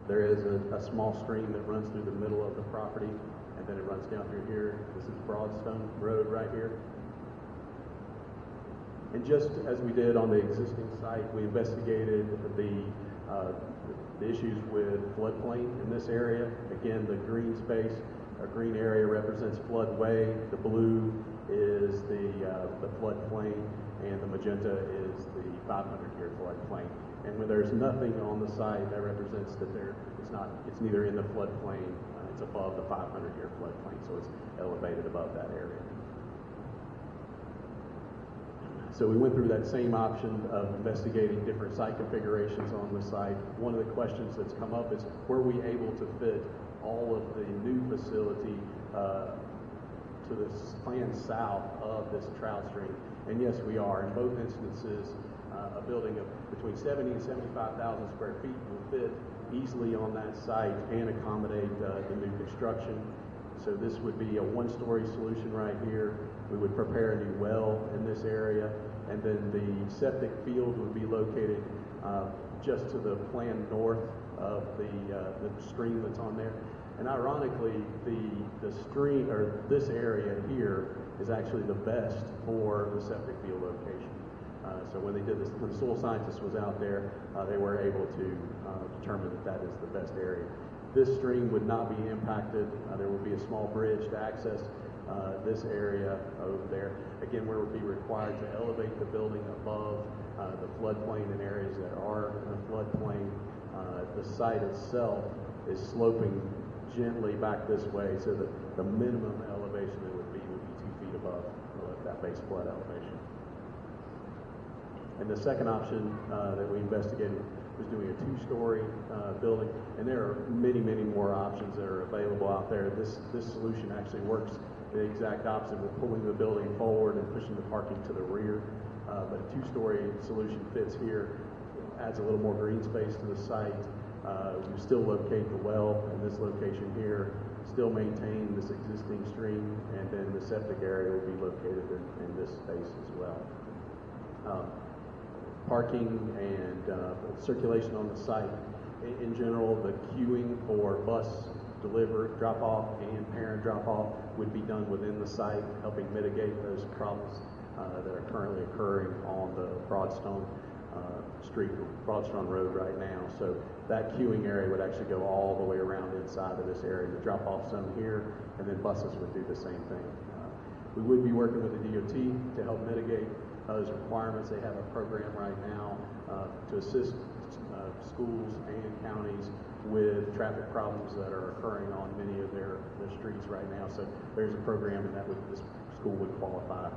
There is a small stream that runs through the middle of the property, and then it runs down through here. This is Broadstone Road right here. And just as we did on the existing site, we investigated the issues with floodplain in this area. Again, the green space, or green area, represents floodway. The blue is the floodplain, and the magenta is the 500-year floodplain. And when there's nothing on the site, that represents that it's neither in the floodplain, it's above the 500-year floodplain, so it's elevated above that area. So we went through that same option of investigating different site configurations on the site. One of the questions that's come up is, were we able to fit all of the new facility to the plan south of this trout stream? And yes, we are. In both instances, a building of between 70 and 75,000 square feet will fit easily on that site and accommodate the new construction. So this would be a one-story solution right here. We would prepare a new well in this area, and then the septic field would be located just to the plan north of the stream that's on there. And ironically, the stream, or this area here, is actually the best for the septic field location. So when they did this, when the soil scientist was out there, they were able to determine that is the best area. This stream would not be impacted. There will be a small bridge to access this area over there. Again, we would be required to elevate the building above the floodplain in areas that are in the floodplain. The site itself is sloping gently back this way, so that the minimum elevation it would be 2 feet above that base flood elevation. And the second option that we investigated was doing a two-story building, and there are many, many more options that are available out there. This solution actually works the exact opposite. We're pulling the building forward and pushing the parking to the rear, but a two-story solution fits here, adds a little more green space to the site. We still locate the well in this location here, still maintain this existing stream, and then the septic area will be located in this space as well. Parking and circulation on the site. In general, the queuing for bus drop-off and parent drop-off would be done within the site, helping mitigate those problems that are currently occurring on the Broadstone Road right now. So that queuing area would actually go all the way around inside of this area, the drop-off zone here, and then buses would do the same thing. We would be working with the DOT to help mitigate those requirements. They have a program right now to assist schools and counties with traffic problems that are occurring on many of their streets right now. So there's a program, and this school would qualify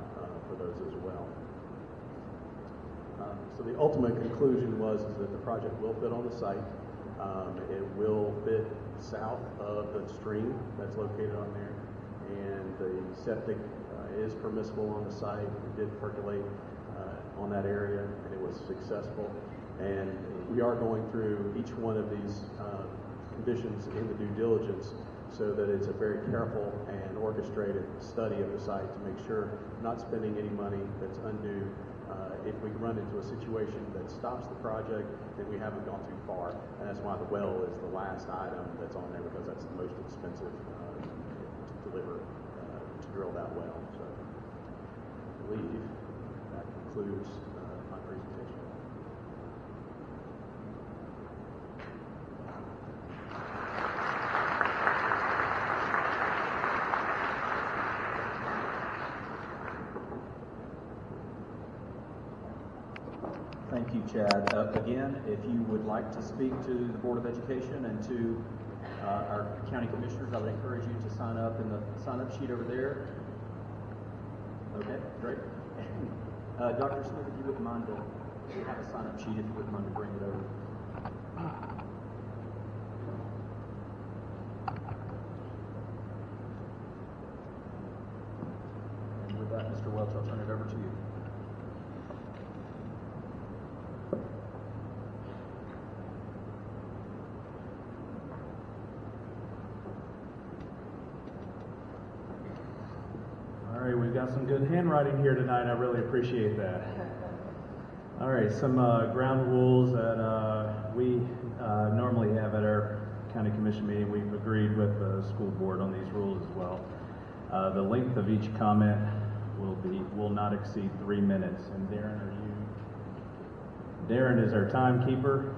for those as well. So the ultimate conclusion was that the project will fit on the site. It will fit south of the stream that's located on there, and the septic is permissible on the site. It did percolate on that area, and it was successful. And we are going through each one of these conditions in the due diligence, so that it's a very careful and orchestrated study of the site to make sure we're not spending any money that's undue. If we run into a situation that stops the project, then we haven't gone too far. And that's why the well is the last item that's on there, because that's the most expensive to drill that well. So I believe that concludes my presentation. Thank you, Chad. Again, if you would like to speak to the Board of Education and to our county commissioners, I would encourage you to sign up in the sign-up sheet over there. Okay, great. Dr. Smith, if you wouldn't mind to have a sign-up sheet, if you wouldn't mind to bring it over. And with that, Mr. Welch, I'll turn it over to you. All right, we've got some good handwriting here tonight. I really appreciate that. All right, some ground rules that we normally have at our county commission meeting, we've agreed with the school board on these rules as well. The length of each comment will not exceed 3 minutes. And Darren is our timekeeper.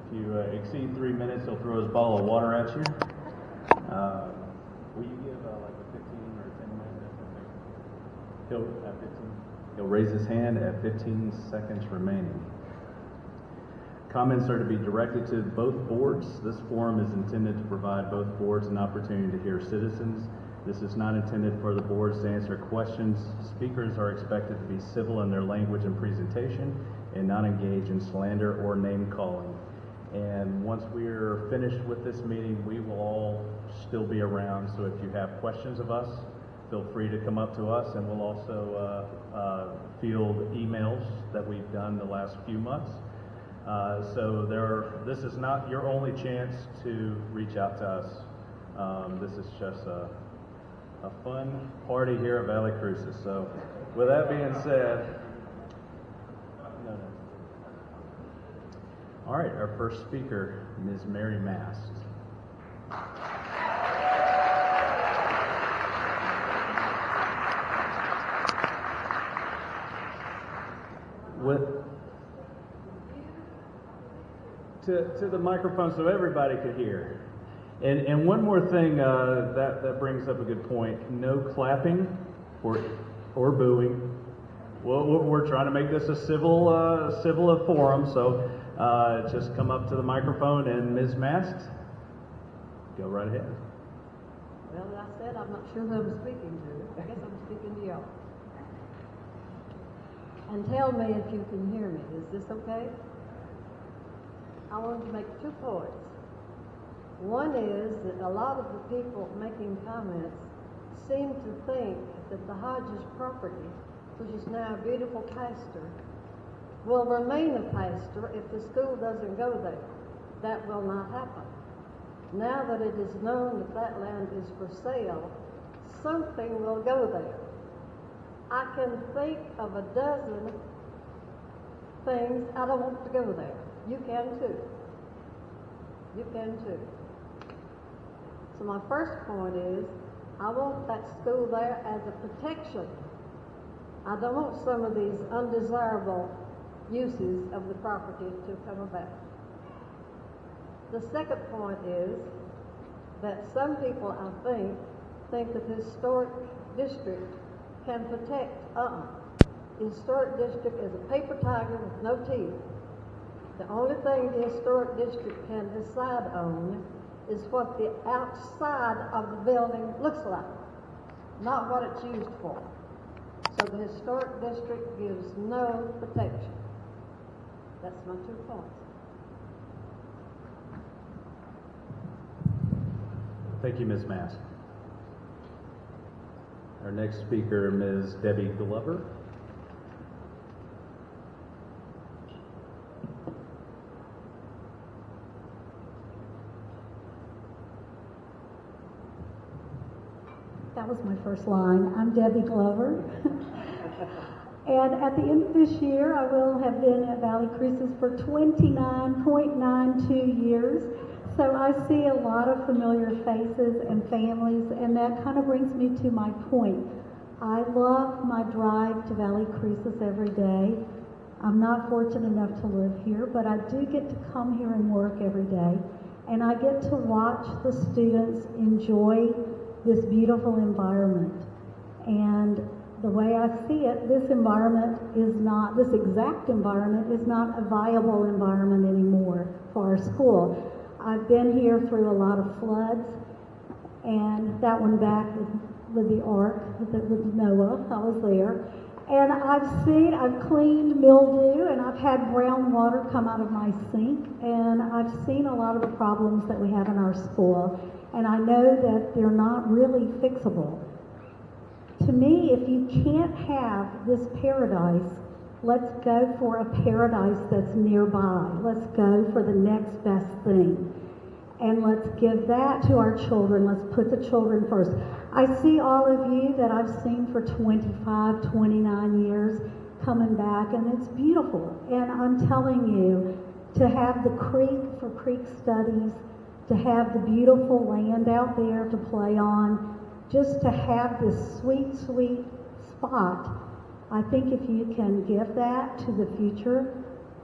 If you exceed 3 minutes, he'll throw his bottle of water at you. Will you give like a 15 or 10 minutes? He'll raise his hand at 15 seconds remaining. Comments are to be directed to both boards. This forum is intended to provide both boards an opportunity to hear citizens. This is not intended for the boards to answer questions. Speakers are expected to be civil in their language and presentation and not engage in slander or name calling. And once we're finished with this meeting, we will all still be around. So if you have questions of us, feel free to come up to us, and we'll also field emails that we've done the last few months. This is not your only chance to reach out to us. This is just a fun party here at Valle Crucis. So with that being said, all right, our first speaker, Ms. Mary Mast. To the microphone so everybody could hear. And one more thing that brings up a good point. No clapping or booing. Well, we're trying to make this a civil forum, so just come up to the microphone, and Ms. Mast, go right ahead. Well, as I said, I'm not sure who I'm speaking to. I guess I'm speaking to y'all. And tell me if you can hear me. Is this okay? I wanted to make 2 points. One is that a lot of the people making comments seem to think that the Hodges property, which is now a beautiful pasture, will remain a pasture if the school doesn't go there. That will not happen. Now that it is known that that land is for sale, something will go there. I can think of a dozen things I don't want to go there. You can too. You can too. So my first point is, I want that school there as a protection. I don't want some of these undesirable uses of the property to come about. The second point is that some people, I think that the historic district can protect. The historic district is a paper tiger with no teeth. The only thing the historic district can decide on is what the outside of the building looks like, not what it's used for. So the historic district gives no protection. That's my 2 points. Thank you, Ms. Mast. Our next speaker, Ms. Debbie Glover. That was my first line. I'm Debbie Glover. And at the end of this year, I will have been at Valle Crucis for 29.92 years. So I see a lot of familiar faces and families, and that kind of brings me to my point. I love my drive to Valle Crucis every day. I'm not fortunate enough to live here, but I do get to come here and work every day. And I get to watch the students enjoy this beautiful environment. And the way I see it, this exact environment is not a viable environment anymore for our school. I've been here through a lot of floods, and that one back with the ark, with Noah, I was there. And I've cleaned mildew, and I've had brown water come out of my sink, and I've seen a lot of the problems that we have in our school, and I know that they're not really fixable. To me, if you can't have this paradise, let's go for a paradise that's nearby. Let's go for the next best thing. And let's give that to our children. Let's put the children first. I see all of you that I've seen for 25, 29 years coming back, and it's beautiful. And I'm telling you, to have the Creek for Creek studies, to have the beautiful land out there to play on, just to have this sweet, sweet spot. I think if you can give that to the future,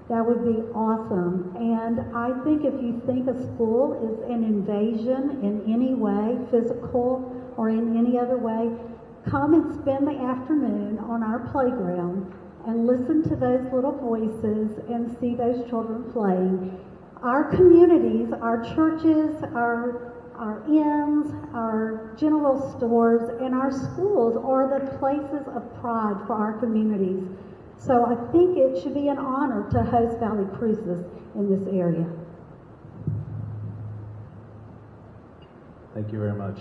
that would be awesome. And I think if you think a school is an invasion in any way, physical or in any other way, come and spend the afternoon on our playground and listen to those little voices and see those children playing. Our communities, our churches, our inns, our general stores, and our schools are the places of pride for our communities. So I think it should be an honor to host Valle Crucis in this area. Thank you very much.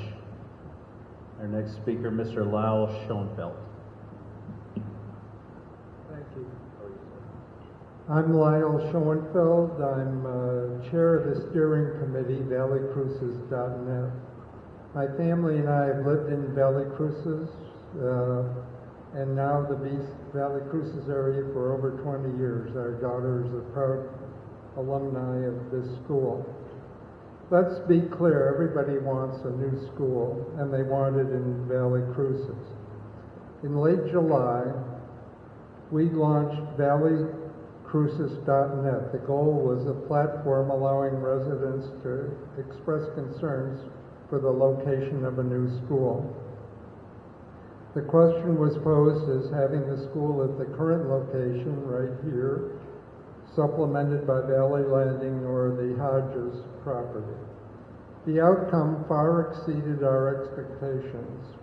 Our next speaker, Mr. Lyle Schoenfeld. Thank you. I'm Lyle Schoenfeld. I'm chair of the steering committee, ValleCrucis.net. My family and I have lived in Valle Crucis and now the Valle Crucis area for over 20 years. Our daughter is a proud alumni of this school. Let's be clear, everybody wants a new school, and they want it in Valle Crucis. In late July, we launched ValleCrucis.net. The goal was a platform allowing residents to express concerns for the location of a new school. The question was posed as having the school at the current location right here, supplemented by Valley Landing or the Hodges property. The outcome far exceeded our expectations.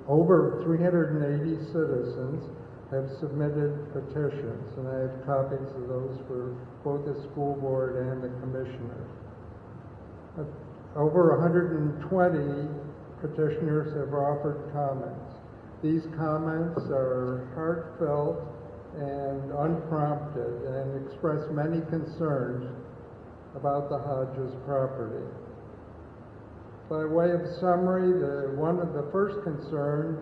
Over 380 citizens have submitted petitions, and I have copies of those for both the school board and the commissioners. Over 120 petitioners have offered comments. These comments are heartfelt and unprompted and express many concerns about the Hodges property. By way of summary, one of the first concern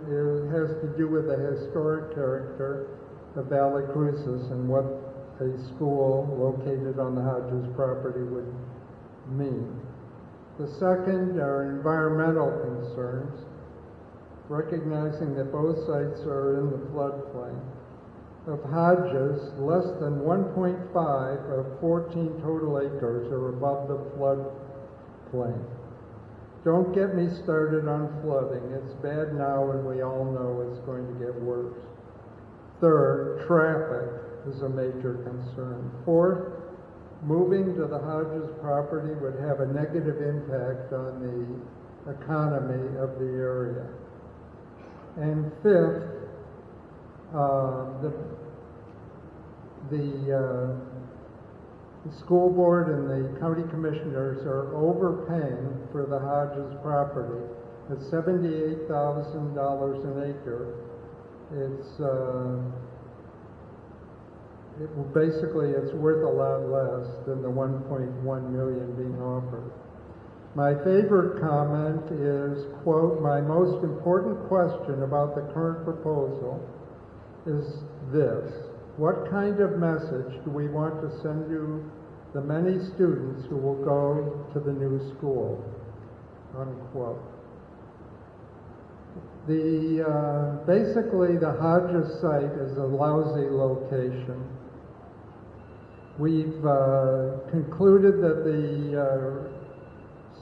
has to do with the historic character of Valle Crucis and what a school located on the Hodges property would mean. The second are environmental concerns, recognizing that both sites are in the floodplain. Of Hodges, less than 1.5 of 14 total acres are above the floodplain. Don't get me started on flooding. It's bad now, and we all know it's going to get worse. Third, traffic is a major concern. Fourth, moving to the Hodges property would have a negative impact on the economy of the area. And fifth, the school board and the county commissioners are overpaying for the Hodges property at $78,000 an acre. It's worth a lot less than the $1.1 million being offered. My favorite comment is, quote, "My most important question about the current proposal is this: what kind of message do we want to send to the many students who will go to the new school?" Unquote. Basically, the Hodges site is a lousy location. We've concluded that the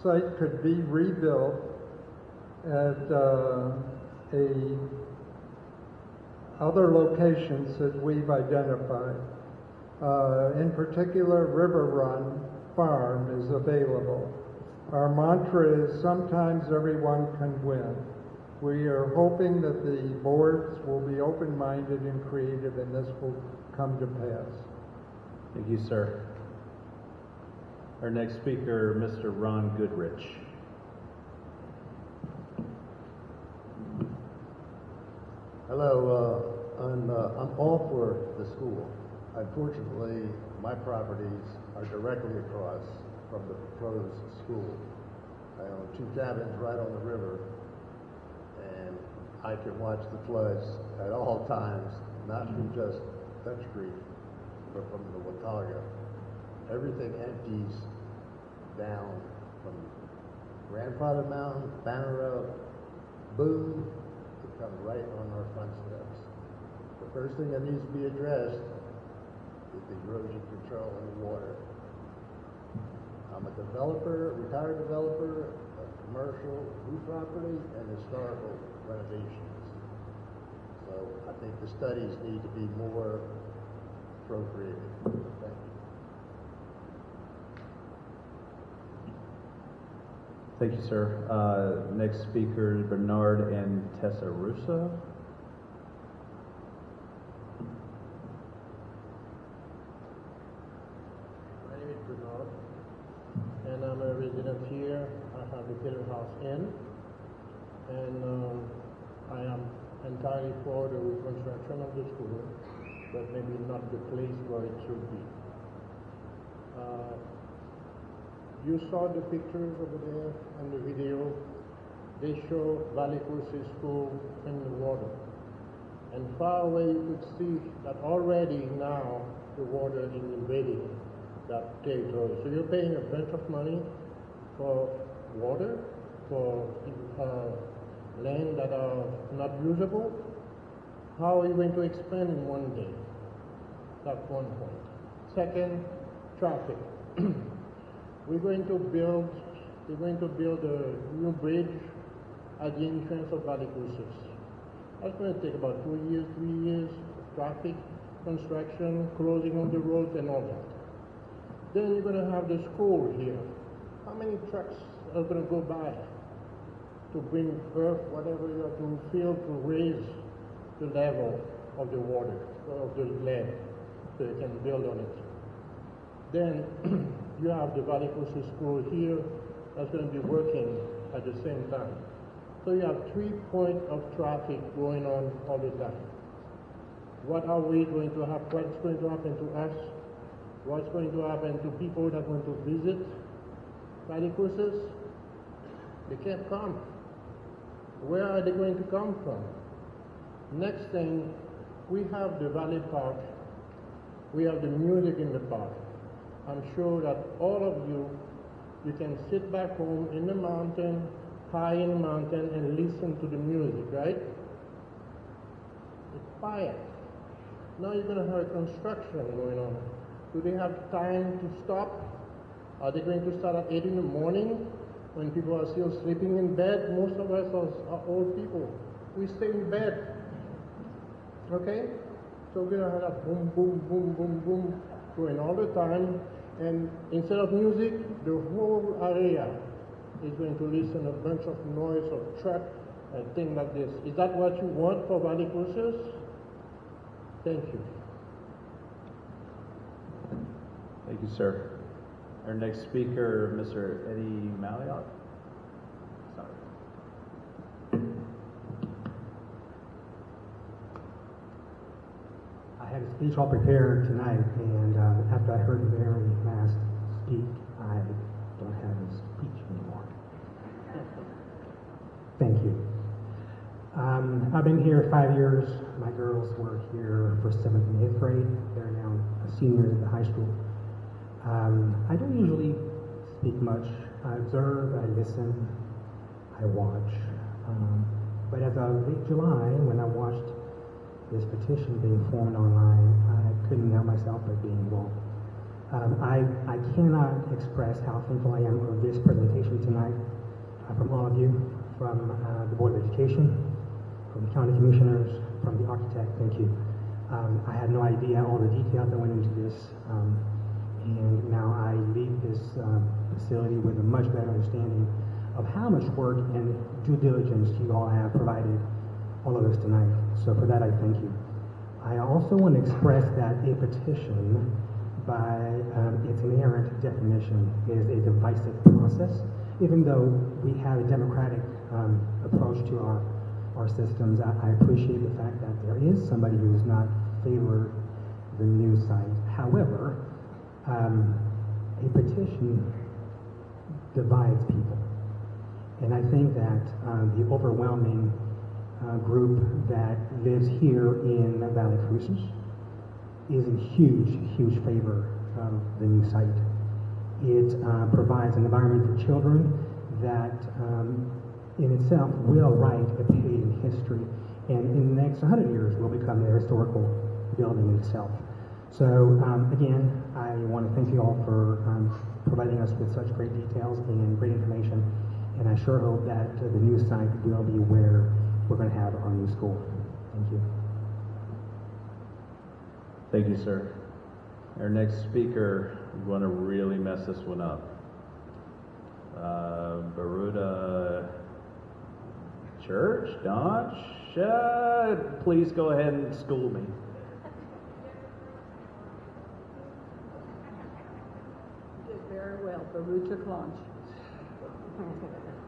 site could be rebuilt at other locations that we've identified. In particular, River Run Farm is available. Our mantra is sometimes everyone can win. We are hoping that the boards will be open-minded and creative, and this will come to pass. Thank you, sir. Our next speaker, Mr. Ron Goodrich. Hello, I'm all for the school. Unfortunately, my properties are directly across from the proposed school. I own 2 cabins right on the river, and I can watch the floods at all times, not from just Dutch Creek, but from the Watauga. Everything empties down from Grandfather Mountain, Banner Road, boom, it comes right on our front steps. The first thing that needs to be addressed is the erosion control in the water. I'm a developer, retired developer of commercial new property and historical renovations. So I think the studies need to be more appropriated. Thank you. Thank you, sir. Next speaker, Bernard and Tessa Russo. My name is Bernard, and I'm a resident here. I have the Taylor House Inn, and I am entirely for the reconstruction of the school, but maybe not the place where it should be. You saw the pictures over there and the video. They show Valle Crucis School in the water. And far away you could see that already now the water is invading that territory. So you're paying a bunch of money for water, for land that are not usable. How are you going to expand in one day? That's one point. Second, traffic. We're going to build a new bridge at the entrance of Valle Crucis. That's going to take about 2 years, 3 years of traffic, construction, closing of the roads and all that. Then you're going to have the school here. How many trucks are going to go by to bring earth, whatever you have to fill to raise the level of the water, of the land, so you can build on it? Then you have the Valle Crucis School here that's going to be working at the same time. So you have 3 points of traffic going on all the time. What are we going to have? What's going to happen to us? What's going to happen to people that want to visit Valle Crucis? They can't come. Where are they going to come from? Next thing, we have the Valley Park. We have the music in the park. I'm sure that all of you can sit back home in the mountain, high in the mountain, and listen to the music, right? It's quiet. Now you're going to have construction going on. Do they have time to stop? Are they going to start at 8 in the morning when people are still sleeping in bed? Most of us are old people. We stay in bed. Okay? So we're going to have that boom, boom, boom, boom, boom going all the time. And instead of music, the whole area is going to listen a bunch of noise of truck and things like this. Is that what you want for Valle Crucis? Thank you. Thank you, sir. Our next speaker, Mr. Eddie Malliot. Sorry. I had a speech all prepared tonight, and after I heard the very last speak, I don't have a speech anymore. Thank you. I've been here 5 years. My girls were here for 7th and 8th grade. They're now seniors at the high school. I don't usually speak much. I observe, I listen, I watch. But as of late July, when I watched this petition being formed online, I couldn't help myself but being involved. I cannot express how thankful I am of this presentation tonight from all of you, from the Board of Education, from the county commissioners, from the architect. Thank you. I had no idea all the details that went into this, and now I leave this facility with a much better understanding of how much work and due diligence you all have provided all of us tonight. So for that, I thank you. I also want to express that a petition, by its inherent definition, is a divisive process. Even though we have a democratic approach to our systems, I appreciate the fact that there is somebody who does not favor the new site. However, a petition divides people. And I think that the overwhelming group that lives here in Valle Crucis is in huge favor of the new site. It provides an environment for children that in itself will write a page in history, and in the next 100 years will become the historical building itself. So again, I want to thank you all for providing us with such great details and great information, and I sure hope that the new site will be where we're going to have our new school. Thank you. Thank you, sir. Our next speaker, we want to really mess this one up. Baruda Church, Don, please go ahead and school me. Did very well, Baruta Clonch.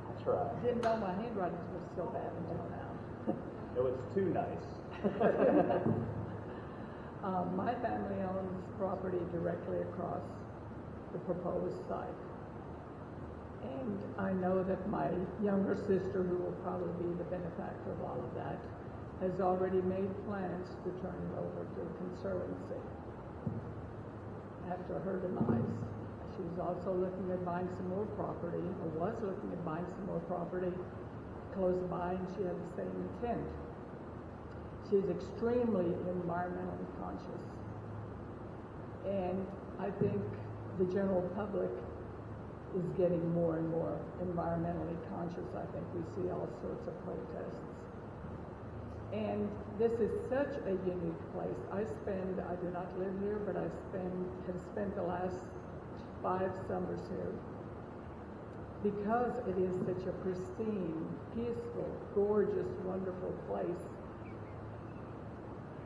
That's right. Didn't know my handwriting was so bad until now. It was too nice. My family owns property directly across the proposed site. And I know that my younger sister, who will probably be the benefactor of all of that, has already made plans to turn it over to the Conservancy after her demise. She's also looking at buying some more property, or was looking at buying some more property close by, and she had the same intent. She's extremely environmentally conscious. And I think the general public is getting more and more environmentally conscious. I think we see all sorts of protests. And this is such a unique place. I do not live here, but have spent the last 5 summers here. Because it is such a pristine, peaceful, gorgeous, wonderful place,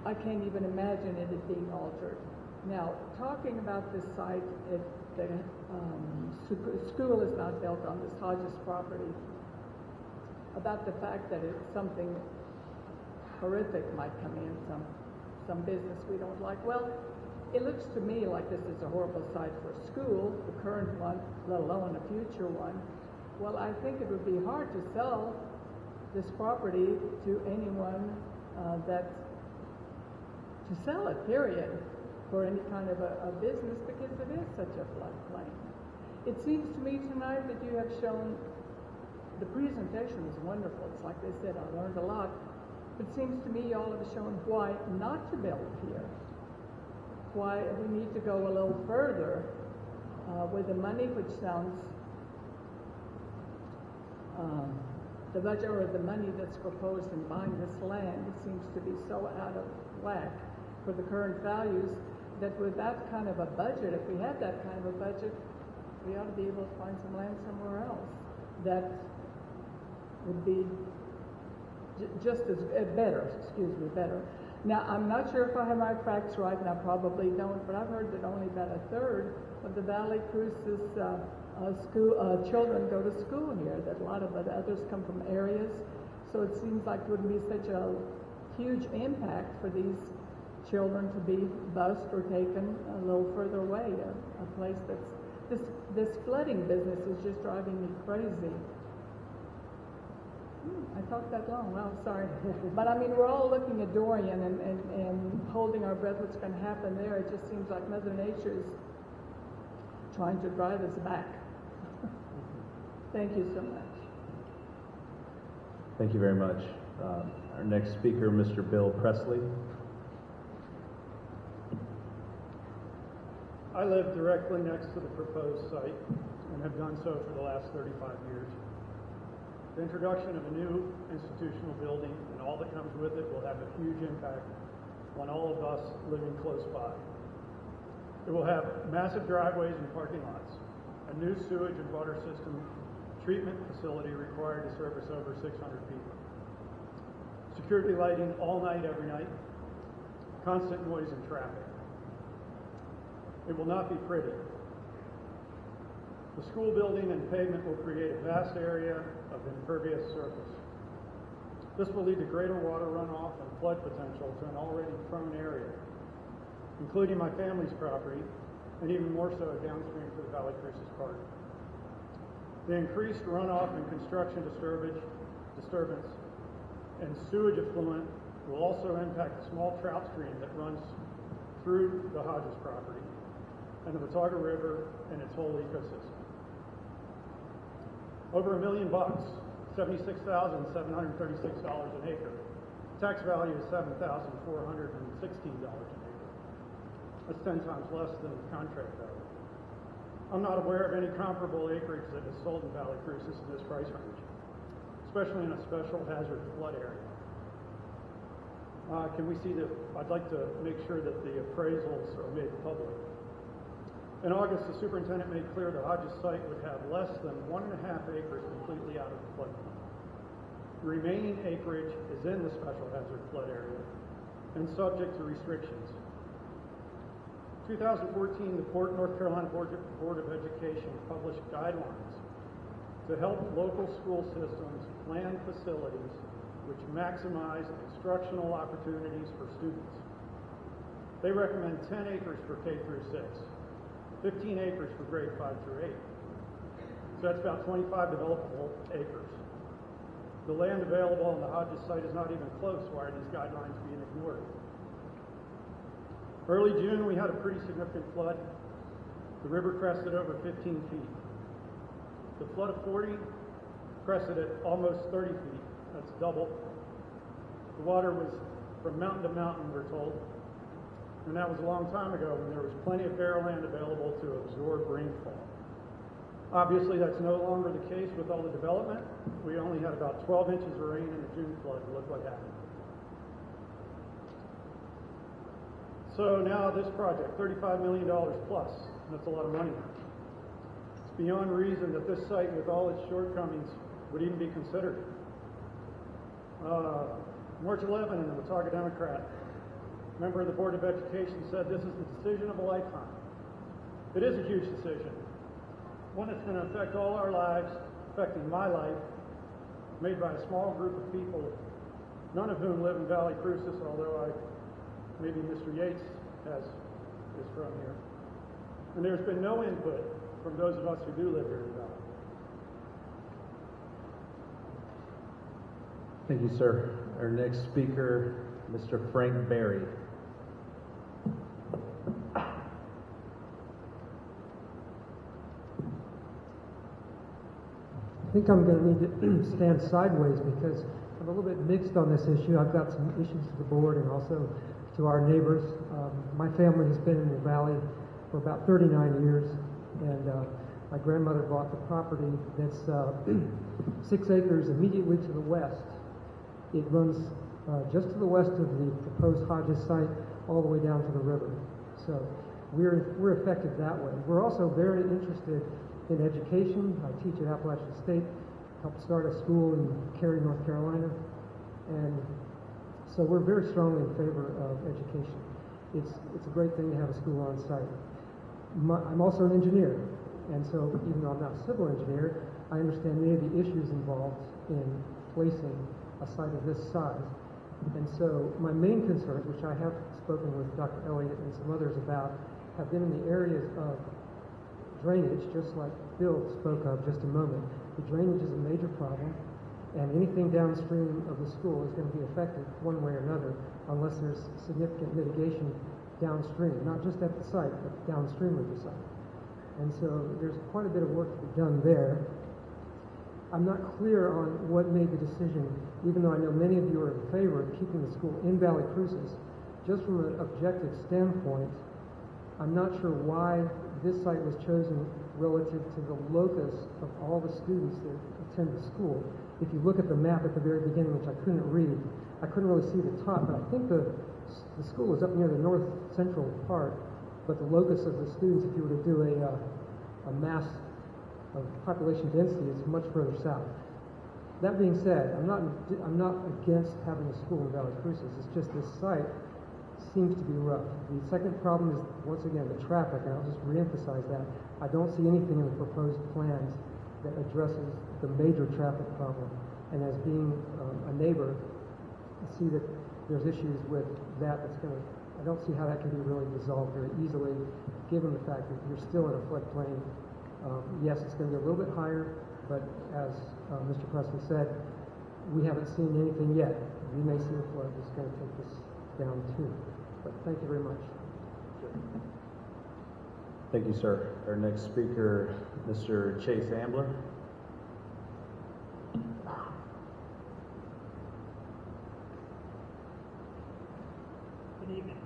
I can't even imagine it being altered. Now, talking about this site, the school is not built on this Hodges property, about the fact that it's something horrific might come in, some business we don't like. Well, it looks to me like this is a horrible site for a school, the current one, let alone a future one. Well, I think it would be hard to sell this property to anyone to sell it, period, for any kind of a business, because it is such a floodplain. It seems to me tonight that you have shown, the presentation was wonderful. It's like they said, I learned a lot. It seems to me you all have shown why not to build here, why we need to go a little further with the money, which sounds, the budget or the money that's proposed in buying this land, it seems to be so out of whack for the current values, that with that kind of a budget, if we had that kind of a budget, we ought to be able to find some land somewhere else that would be just as better. Now, I'm not sure if I have my facts right, and I probably don't, but I've heard that only about 1/3 of the Valle Crucis school children go to school here, that a lot of the others come from areas, so it seems like it would be such a huge impact for these children to be bused or taken a little further away, a place that's, this flooding business is just driving me crazy. I talked that long, well, sorry. But I mean, we're all looking at Dorian and holding our breath what's going to happen there. It just seems like Mother Nature is trying to drive us back. Thank you so much. Thank you very much. Our next speaker, Mr. Bill Presley. I live directly next to the proposed site and have done so for the last 35 years. The introduction of a new institutional building and all that comes with it will have a huge impact on all of us living close by. It will have massive driveways and parking lots, a new sewage and water system treatment facility required to service over 600 people, security lighting all night, every night, constant noise and traffic. It will not be pretty. The school building and pavement will create a vast area of impervious surface. This will lead to greater water runoff and flood potential to an already prone area, including my family's property, and even more so downstream to the Valle Crucis Park. The increased runoff and construction disturbance and sewage effluent will also impact the small trout stream that runs through the Hodges property. and the Watauga River and its whole ecosystem. Over $1 million, $76,736 an acre. Tax value is $7,416 an acre. That's 10 times less than the contract value. I'm not aware of any comparable acreage that is sold in Valle Crucis in this price range, especially in a special hazard flood area. I'd like to make sure that the appraisals are made public. In August, the superintendent made clear the Hodges site would have less than 1.5 acres completely out of the floodplain. The remaining acreage is in the special hazard flood area and subject to restrictions. 2014, the North Carolina Board of Education published guidelines to help local school systems plan facilities which maximize instructional opportunities for students. They recommend 10 acres for K through 6, 15 acres for grade 5 through 8. So that's about 25 developable acres. The land available on the Hodges site is not even close. Why are these guidelines being ignored? Early June, we had a pretty significant flood. The river crested over 15 feet. The flood of 40 crested at almost 30 feet. That's double. The water was from mountain to mountain, we're told. And that was a long time ago when there was plenty of bare land available to absorb rainfall. Obviously, that's no longer the case with all the development. We only had about 12 inches of rain in the June flood. Look what happened. So now this project, $35 million plus. That's a lot of money. It's beyond reason that this site, with all its shortcomings, would even be considered. March 11, in the Watauga Democrat, member of the Board of Education said this is the decision of a lifetime. It is a huge decision. One that's going to affect all our lives, affecting my life, made by a small group of people, none of whom live in Valle Crucis, although maybe Mr. Yates is from here. And there's been no input from those of us who do live here in Valle. Thank you, sir. Our next speaker, Mr. Frank Berry. I think I'm going to need to stand sideways because I'm a little bit mixed on this issue. I've got some issues to the board and also to our neighbors. My family has been in the valley for about 39 years, and my grandmother bought the property that's 6 acres immediately to the west. It runs just to the west of the proposed Hodges site all the way down to the river. So we're affected that way. We're also very interested in education. I teach at Appalachian State, helped start a school in Cary, North Carolina, and so we're very strongly in favor of education. It's a great thing to have a school on site. I'm also an engineer, and so even though I'm not a civil engineer, I understand many of the issues involved in placing a site of this size. And so my main concerns, which I have spoken with Dr. Elliott and some others about, have been in the areas of drainage, just like Bill spoke of just a moment. The drainage is a major problem, and anything downstream of the school is going to be affected one way or another unless there's significant mitigation downstream, not just at the site, but downstream of the site. And so there's quite a bit of work to be done there. I'm not clear on what made the decision, even though I know many of you are in favor of keeping the school in Valle Crucis. Just from an objective standpoint, I'm not sure why this site was chosen relative to the locus of all the students that attend the school. If you look at the map at the very beginning, which I couldn't read, I couldn't really see the top, but I think the school is up near the north central part, but the locus of the students, if you were to do a mass of population density, is much further south. That being said, I'm not against having a school in Valle Crucis. It's just this site seems to be rough. The second problem is, once again, the traffic, and I'll just reemphasize that. I don't see anything in the proposed plans that addresses the major traffic problem. And as being a neighbor, I see that there's issues with that I don't see how that can be really resolved very easily, given the fact that you're still in a floodplain. Yes, it's going to be a little bit higher, but as Mr. Preston said, we haven't seen anything yet. We may see a flood that's going to take this down too. But thank you very much. Thank you, sir. Our next speaker, Mr. Chase Ambler. Good evening.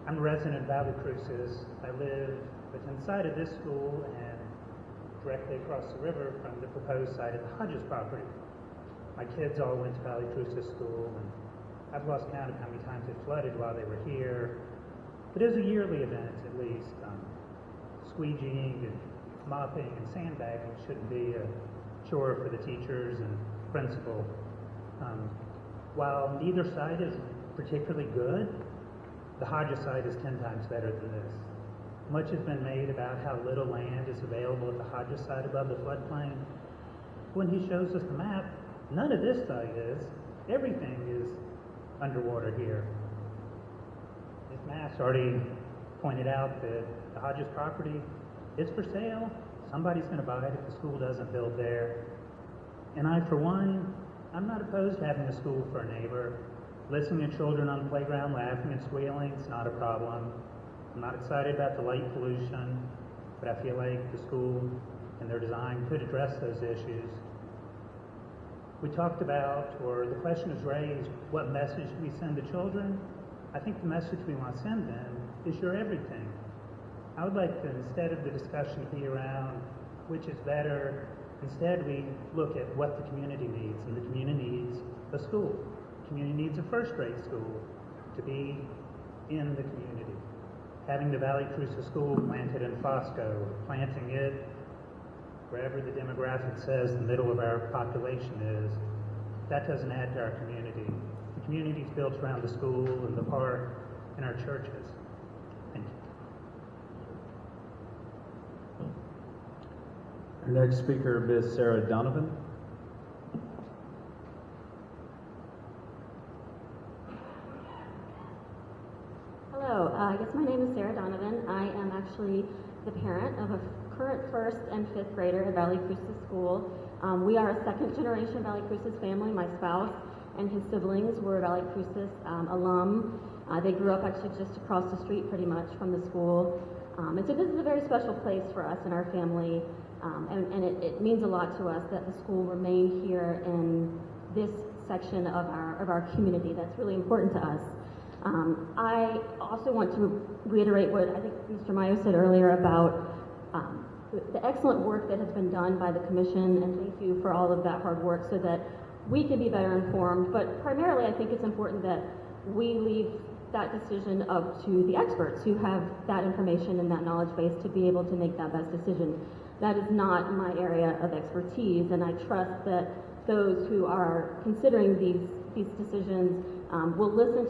I'm a resident of Valle Crucis. I live within sight of this school and directly across the river from the proposed site of the Hodges property. My kids all went to Valle Crucis School, and I've lost count of how many times it flooded while they were here. But it was a yearly event, at least. Squeegeeing and mopping and sandbagging shouldn't be a chore for the teachers and principal. While neither side is particularly good, the Hodges side is 10 times better than this. Much has been made about how little land is available at the Hodges side above the floodplain. When he shows us the map, none of this side is. Everything is underwater here. Ms. Mass already pointed out that the Hodges property is for sale. Somebody's going to buy it if the school doesn't build there. And I, for one, I'm not opposed to having a school for a neighbor. Listening to children on the playground laughing and squealing is not a problem. I'm not excited about the light pollution, but I feel like the school and their design could address those issues. We talked about, or the question is raised, what message do we send to children? I think the message we want to send them is you're everything. I would like to, instead of the discussion be around which is better, instead we look at what the community needs, and the community needs a school. The community needs a first-rate school to be in the community. Having the Valle Crucis School planted in Fosco, planting it wherever the demographic says the middle of our population is, that doesn't add to our community. The community is built around the school and the park and our churches. Thank you. Our next speaker, Ms. Sarah Donovan. Hello, I guess my name is Sarah Donovan. I am actually the parent of a current first and fifth grader at Valle Crucis School. We are a second generation Valle Crucis family. My spouse and his siblings were Valle Crucis alum. They grew up actually just across the street pretty much from the school. And so this is a very special place for us and our family. And it means a lot to us that the school remain here in this section of our community. That's really important to us. I also want to reiterate what I think Mr. Mayo said earlier about the excellent work that has been done by the commission, and thank you for all of that hard work so that we can be better informed. But primarily, I think it's important that we leave that decision up to the experts who have that information and that knowledge base to be able to make that best decision. That is not my area of expertise, and I trust that those who are considering these decisions will listen to